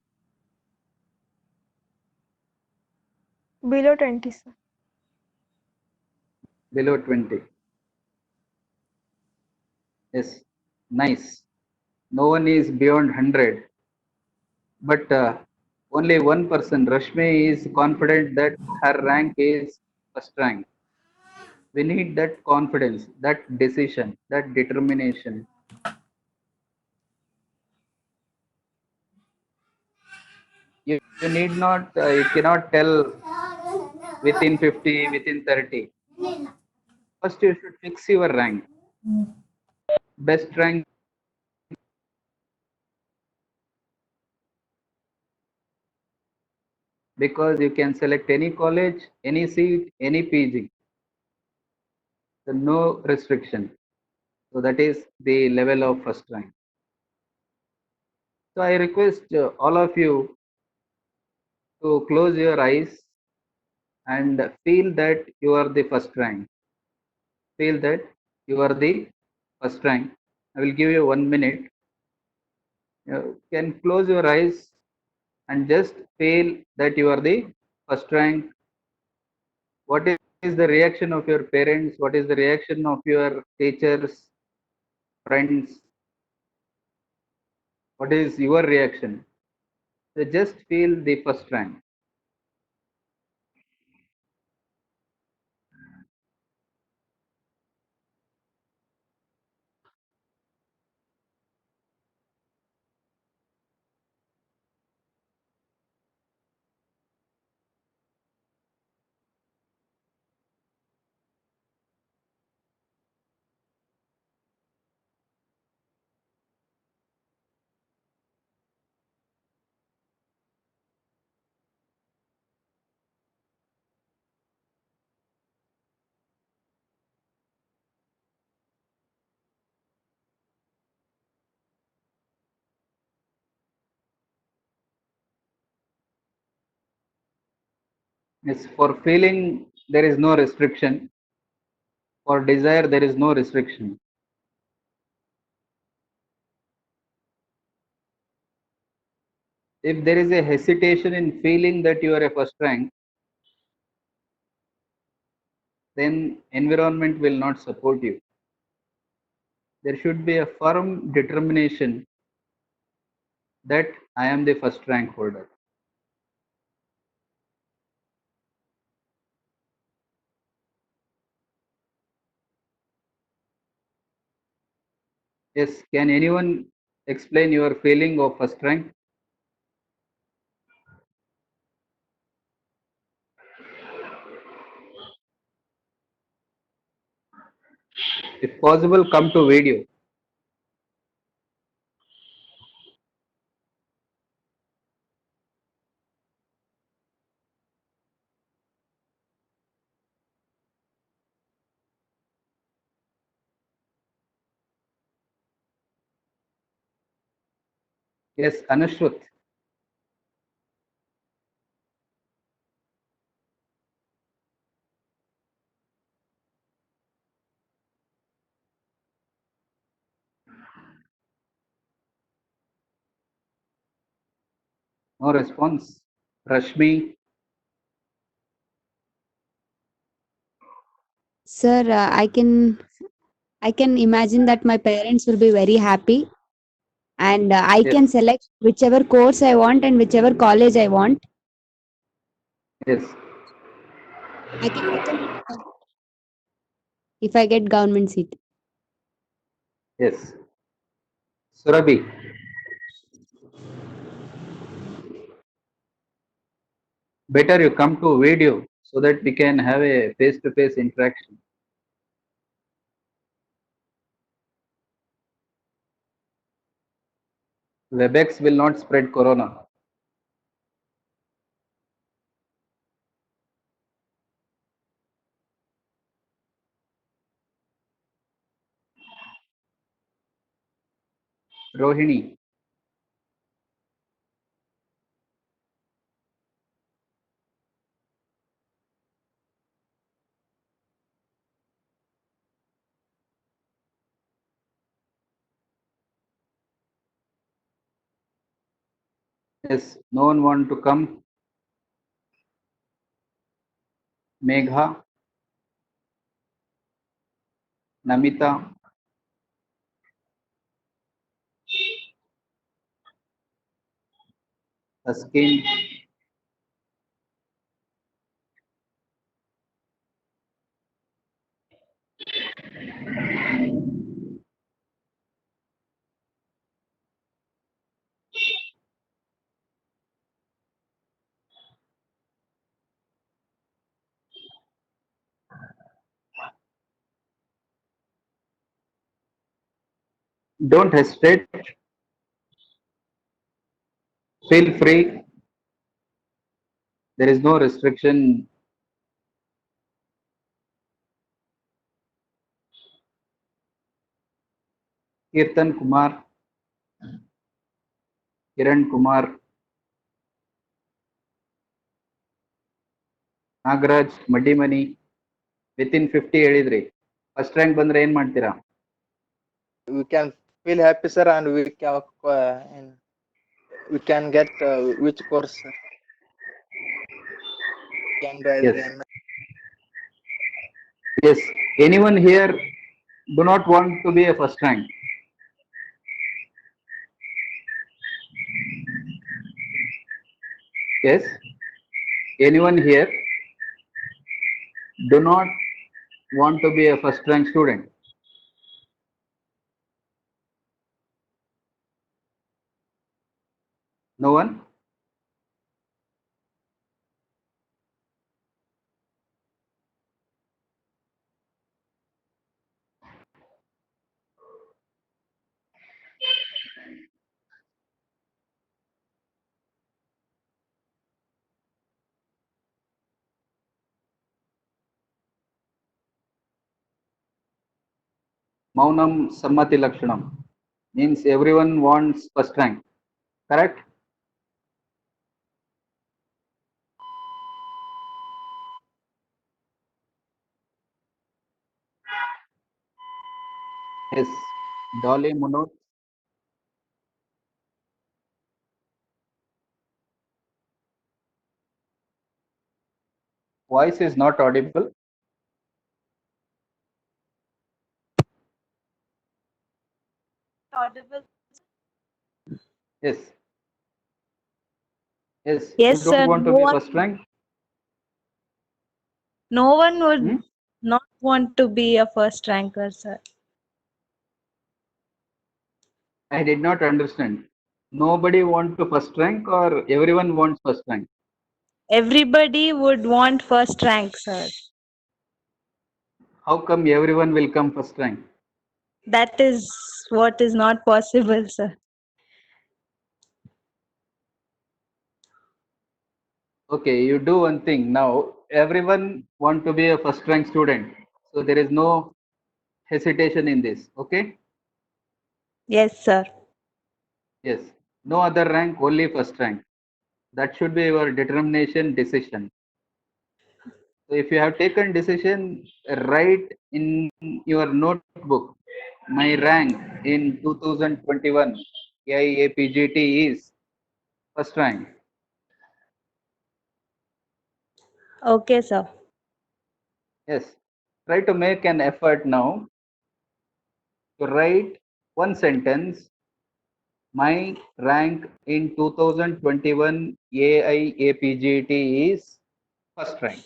Speaker 4: Below 20, sir.
Speaker 3: Below 20. Yes. Nice. No one is beyond 100. But only one person, Rashmi, is confident that her rank is first rank. We need that confidence, that decision, that determination. You need not, you cannot tell within 50, within 30. First, you should fix your rank. Best rank, because you can select any college, any seat, any PG. So no restriction. So that is the level of first rank. So I request all of you to close your eyes and feel that you are the first rank. Feel that you are the first rank. I will give you 1 minute. You can close your eyes and just feel that you are the first rank. What is the reaction of your parents? What is the reaction of your teachers, friends? What is your reaction? So just feel the first rank. Yes, for feeling there is no restriction. For desire there is no restriction. If there is a hesitation in feeling that you are a first rank, then environment will not support you. There should be a firm determination that I am the first rank holder. Yes, can anyone explain your feeling of first rank? If possible, come to video. Yes, Anushruth. No response. Rashmi.
Speaker 8: Sir, I can imagine that my parents will be very happy, and I
Speaker 3: Yes,
Speaker 8: can select whichever course I want and whichever college I want.
Speaker 3: yes,
Speaker 8: I can become if I get government seat.
Speaker 3: yes. Surabhi. Better you come to video so that we can have a face-to-face interaction. Webex will not spread corona. Rohini. Yes, no one want to come. Megha, Namita, Taskin, don't hesitate. Feel free. There is no restriction. Kirtan Kumar, Kiran Kumar, Nagaraj, Madimani, within 50 ಹೇಳಿದ್ರಿ. First rank ಬಂದ್ರೆ ಏನ್ ಮಾಡ್ತೀರಾ?
Speaker 5: We can feel happy, sir, and we can get which course, sir. Can do as
Speaker 3: Yes.
Speaker 5: an
Speaker 3: Yes. Anyone here do not want to be a first rank? Yes. Anyone here do not want to be a first rank student? No one? Maunam Sammati Lakshanam means everyone wants first rank. Correct? Yes. Dolly Munot. Voice is not audible.
Speaker 4: Audible.
Speaker 3: Yes. Yes. You
Speaker 4: Yes,
Speaker 3: don't
Speaker 4: sir.
Speaker 3: want to be first rank?
Speaker 4: No one would
Speaker 3: Hmm?
Speaker 4: not want to be a first ranker, sir.
Speaker 3: I did not understand. Nobody want to first rank or everyone wants first rank?
Speaker 4: Everybody would want first rank, sir.
Speaker 3: How come everyone will come first rank?
Speaker 4: That is what is not possible, sir.
Speaker 3: Okay, you do one thing now. Everyone want to be a first rank student. So there is no hesitation in this. Okay?
Speaker 4: Yes, sir.
Speaker 3: Yes. No other rank, only first rank. That should be your determination decision. So if you have taken decision, write in your notebook, my rank in 2021 AIAPGT is first rank.
Speaker 4: Okay, sir.
Speaker 3: Yes. Try to make an effort now to write one sentence. My rank in 2021 AIAPGT is first rank.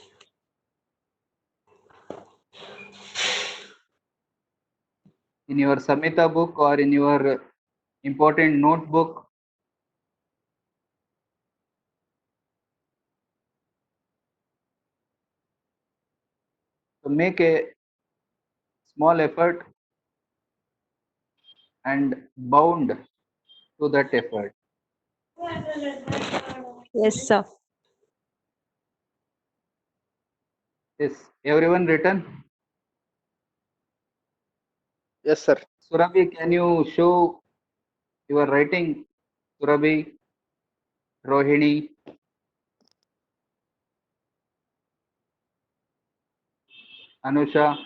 Speaker 3: In your Samhita book or in your important notebook, to make a small effort and bound to that effort.
Speaker 4: Yes, sir.
Speaker 3: Yes, everyone written.
Speaker 5: yes, sir.
Speaker 3: Surabhi, can you show You are writing Surabhi, Rohini, Anusha,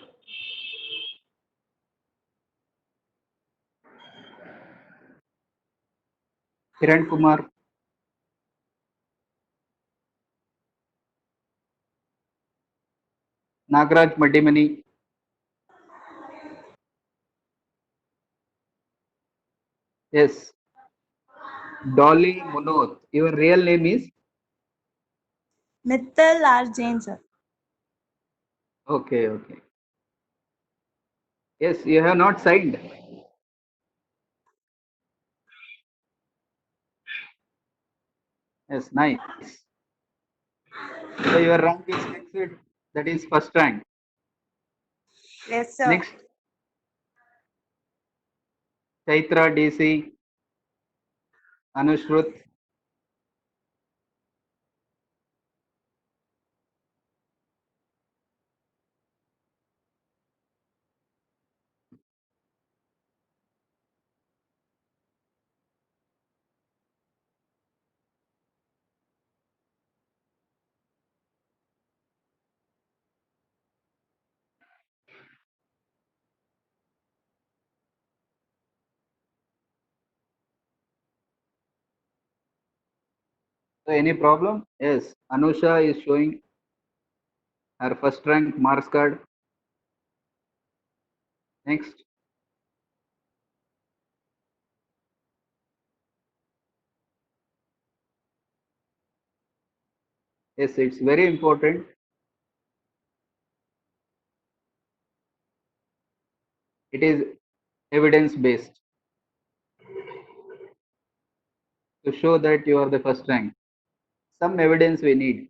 Speaker 3: Kiran Kumar, Nagraj Madimani. Yes, Dolly Munot. Your real name is?
Speaker 4: Mithil R. Jain, sir.
Speaker 3: Okay, okay. Yes, you have not signed. Yes, nice. So your rank is fixed. That is first rank.
Speaker 4: Yes, sir.
Speaker 3: Next, Chaitra DC, Anushrut. So any problem? Yes, Anusha is showing her first rank marks card. Next, yes, it's very important. It is evidence based to show that you are the first rank. Some evidence we need.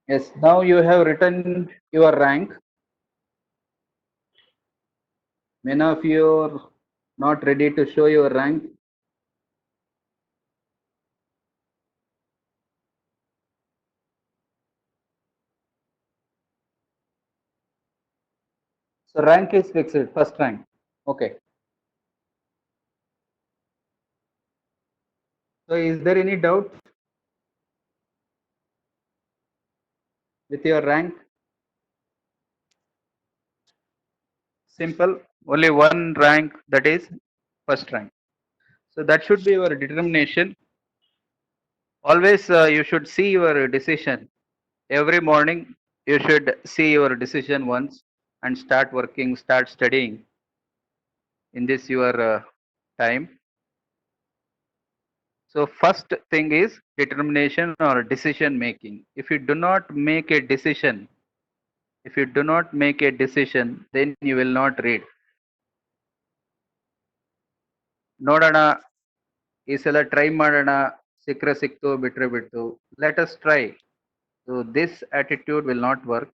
Speaker 3: Yes, now you have written your rank. Many of you are not ready to show your rank. So rank is fixed, first rank. Okay. So is there any doubt with your rank? Simple. Only one rank, that is first rank. So that should be your determination. Always you should see your decision. Every morning you should see your decision once and start working, start studying in this your time. So first thing is determination or decision making. If you do not make a decision, if you do not make a decision, then you will not read. ನೋಡೋಣ ಈ ಸಲ try ಮಾಡೋಣ ಸಿಕ್ಕರೆ ಸಿಕ್ತು ಬಿಟ್ರೆ ಬಿಟ್ಟು let us try so this attitude will not work.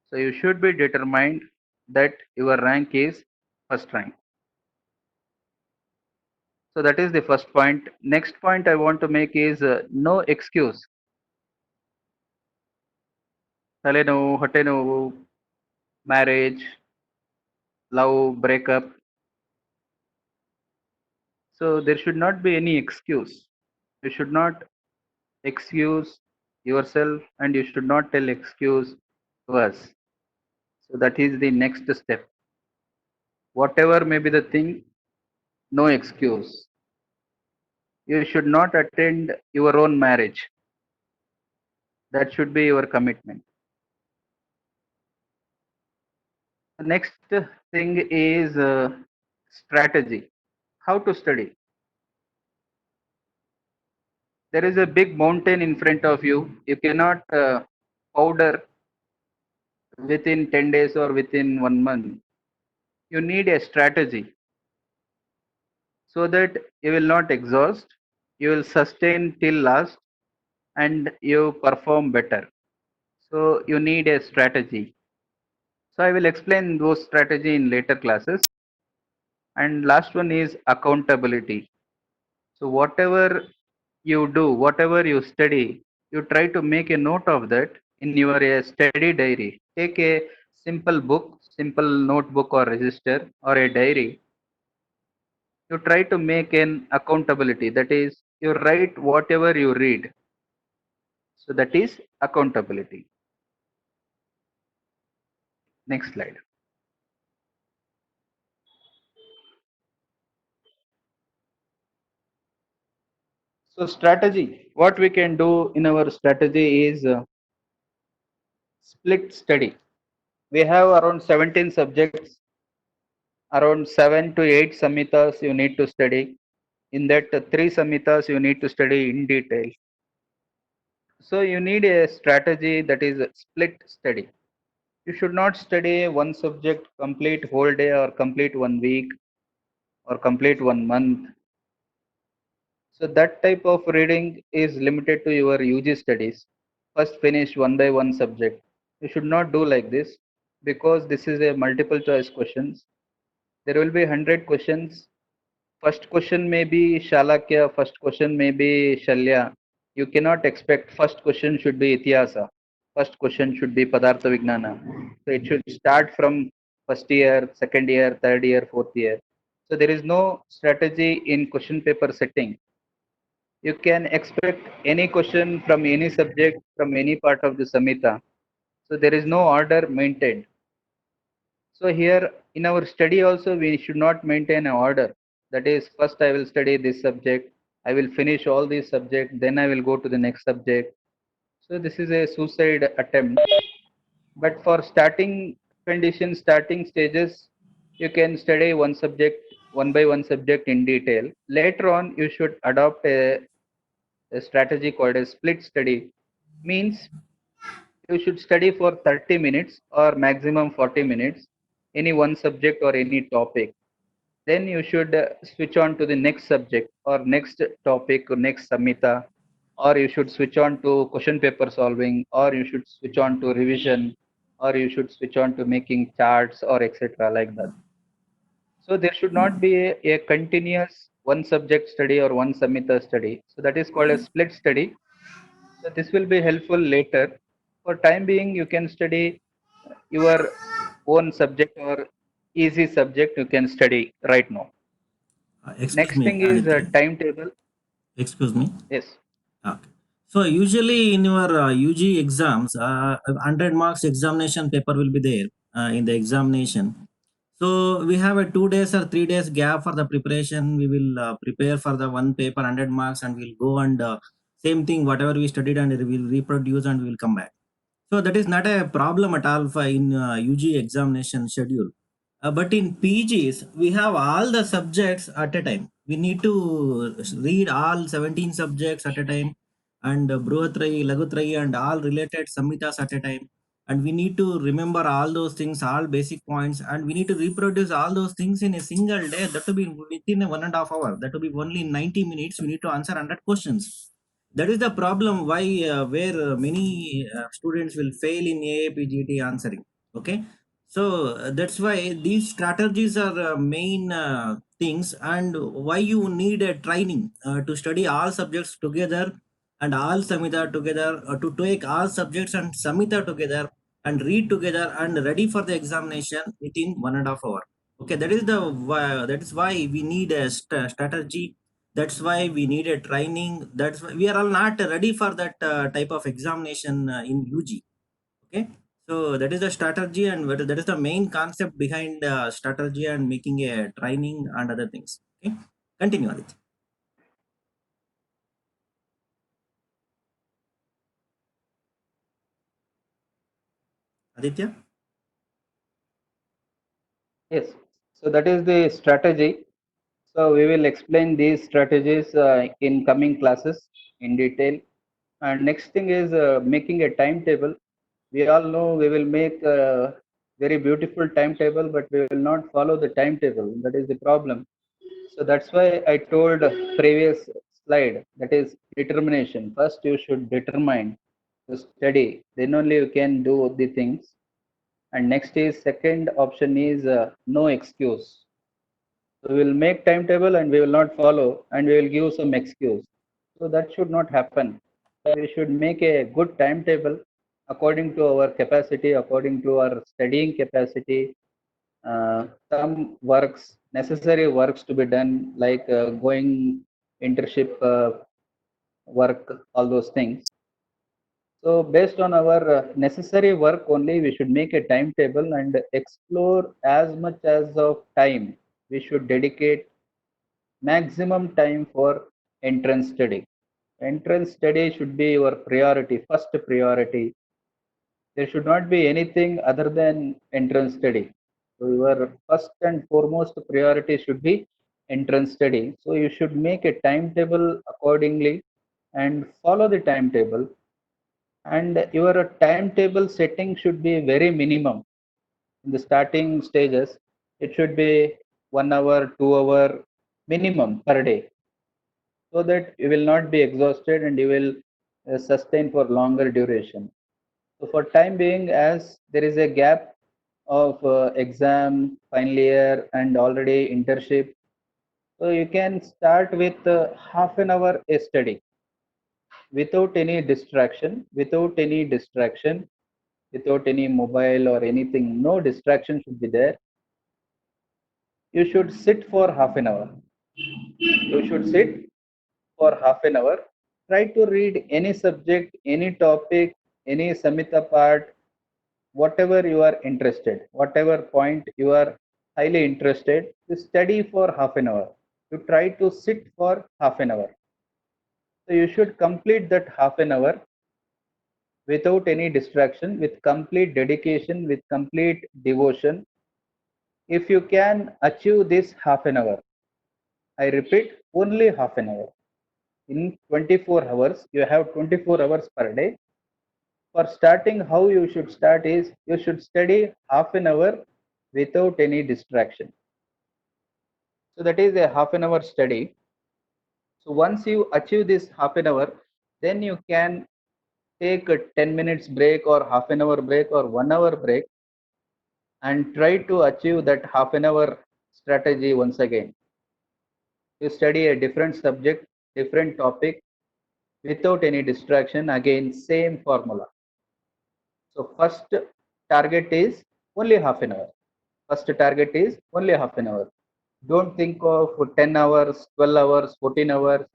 Speaker 3: So you should be determined that your rank is first rank. So that is the first point. Next point I want to make is no excuse. ತಲೆನೋವು ಹೊಟ್ಟೆ ನೋವು marriage, love, breakup. So there should not be any excuse. You should not excuse yourself and you should not tell excuse to us. So that is the next step. Whatever may be the thing, no excuse. You should not attend your own marriage. That should be your commitment. The next thing is strategy. How to study. There is a big mountain in front of you. You cannot powder within 10 days or within 1 month, you need a strategy so that you will not exhaust, you will sustain till last, and you perform better. So you need a strategy. So I will explain those strategy in later classes. And last one is accountability. So whatever you do, whatever you study, you try to make a note of that in your study diary. Take a simple book, simple notebook or register or a diary. You try to make an accountability. That is, you write whatever you read. So that is accountability. Next slide. So strategy, what we can do in our strategy is split study. We have around 17 subjects, around 7 to 8 samhitas you need to study. In that, 3 samhitas you need to study in detail. So you need a strategy that is a split study. You should not study one subject complete whole day or complete 1 week or complete 1 month. So that type of reading is limited to your UG studies. First finish one by one subject. You should not do like this because this is a multiple choice questions. There will be 100 questions. First question may be Shalakya, first question may be Shalya. You cannot expect first question should be Ityasa. First question should be Padartha Vignana. So it should start from first year, second year, third year, fourth year. So there is no strategy in question paper setting. You can expect any question from any subject from any part of the Samhita. So there is no order maintained. So here in our study also we should not maintain an order. That is, first I will study this subject, I will finish all these subjects, then I will go to the next subject. So this is a suicide attempt. But for starting conditions, starting stages, you can study one subject, one by one subject in detail. Later on, you should adopt a strategy called a split study. Means you should study for 30 minutes or maximum 40 minutes, any one subject or any topic. Then you should switch on to the next subject or next topic or next samhita, or you should switch on to question paper solving, or you should switch on to revision, or you should switch on to making charts or etc. like that. So there should not be a continuous one subject study or one samhita study. So that is called a split study. So this will be helpful later. For time being, you can study your own subject or easy subject you can study right now.
Speaker 1: Excuse
Speaker 3: Next
Speaker 1: me,
Speaker 3: thing is a
Speaker 1: Aditya.
Speaker 3: timetable.
Speaker 1: Excuse me.
Speaker 3: Yes.
Speaker 1: Okay. So usually in your UG exams, 100 marks examination paper will be there in the examination. So we have a 2 days or 3 days gap for the preparation. We will prepare for the one paper 100 marks and we'll go and same thing whatever we studied and we will reproduce and we will come back. So that is not a problem at all for in UG examination schedule. But in PGs, we have all the subjects at a time. We need to read all 17 subjects at a time and Bruhatrayi, Lagutrayi and all related Samhitas at a time. And we need to remember all those things, all basic points, and we need to reproduce all those things in a single day. That will be within a 1.5 hour. That will be only in 90 minutes. We need to answer 100 questions. That is the problem why where many students will fail in AAPGT answering. Okay, so that's why these strategies are main things, and why you need a training to study all subjects together and all Samhita together, to take all subjects and Samhita together and read together and ready for the examination within 1.5 hour. Okay, that is the that is why we need a strategy. That's why we need a training. That's why we are all not ready for that type of examination in UG. Okay, so that is the strategy, and that is the main concept behind strategy and making a training and other things. Okay, continue, Aditya. Aditya.
Speaker 3: Yes. So that is the strategy. So we will explain these strategies in coming classes in detail. And next thing is making a timetable. we all know we will make a very beautiful timetable, but we will not follow the timetable. That is the problem. So that's why I told previous slide, that is determination. First you should determine to study, then only you can do the things. And next is second option is no excuse. So we will make timetable and we will not follow and we will give some excuse. So that should not happen. So we should make a good timetable according to our capacity, according to our studying capacity. Some works, necessary works to be done, like going internship work, all those things. So based on our necessary work only, we should make a timetable and explore as much as of time. We should dedicate maximum time for entrance study. Entrance study should be your priority, first priority. There should not be anything other than entrance study. So your first and foremost priority should be entrance study. So you should make a timetable accordingly and follow the timetable. And your timetable setting should be very minimum. In the starting stages, it should be 1 hour, 2 hour minimum per day, so that you will not be exhausted and you will sustain for longer duration. So for time being, as there is a gap of exam, final year, and already internship, so you can start with half an hour a study without any distraction, without any mobile or anything. No distraction should be there. You should sit for half an hour. You should sit for half an hour. Try to read any subject, any topic, any Samhita part, whatever you are interested, whatever point you are highly interested, you study for half an hour. You try to sit for half an hour. So you should complete that half an hour without any distraction, with complete dedication, with complete devotion. If you can achieve this half an hour, I repeat, only half an hour. In 24 hours, you have 24 hours per day. For starting, how you should start is you should study half an hour without any distraction. So that is a half an hour study. So once you achieve this half an hour, then you can take a 10 minutes break or half an hour break or 1 hour break and try to achieve that half an hour strategy once again. You study a different subject, different topic without any distraction. Again, same formula. So first target is only half an hour. First target is only half an hour. Don't think of 10 hours, 12 hours, 14 hours.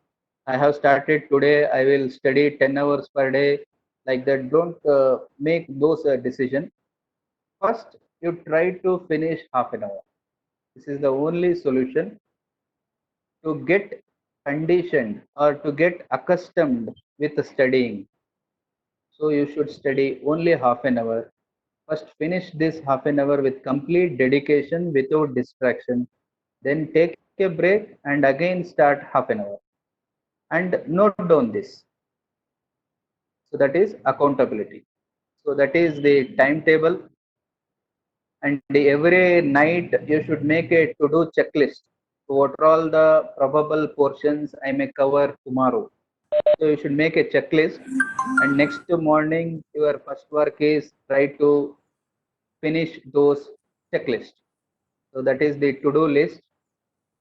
Speaker 3: I have started today, I will study 10 hours per day. Like that, don't make those decisions. First, you try to finish half an hour. This is the only solution to get conditioned or to get accustomed with studying. So you should study only half an hour. First, finish this half an hour with complete dedication without distraction. Then take a break and again start half an hour. And note down this. So that is accountability. So that is the timetable. And every night you should make a to-do checklist. So what are all the probable portions I may cover tomorrow? So you should make a checklist, and next morning your first work is try to finish those checklists. So that is the to-do list.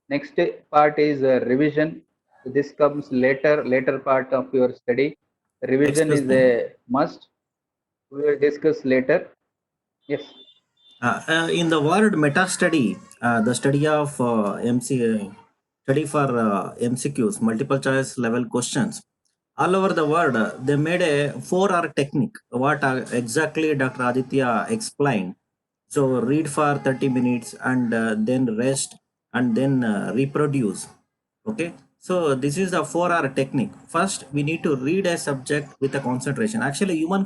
Speaker 3: Next part is revision. So this comes later part of your study. Revision
Speaker 1: Excuse
Speaker 3: is
Speaker 1: me.
Speaker 3: a must. We will discuss later. Yes.
Speaker 1: In the word meta study, the study of study for MCQs, multiple choice level questions, all over the world, they made a 4 hour technique. What exactly Dr. Aditya explained. So read for 30 minutes and then rest and then reproduce. Okay. So this is the 4 hour technique. First, we need to read a subject with a concentration. Actually, human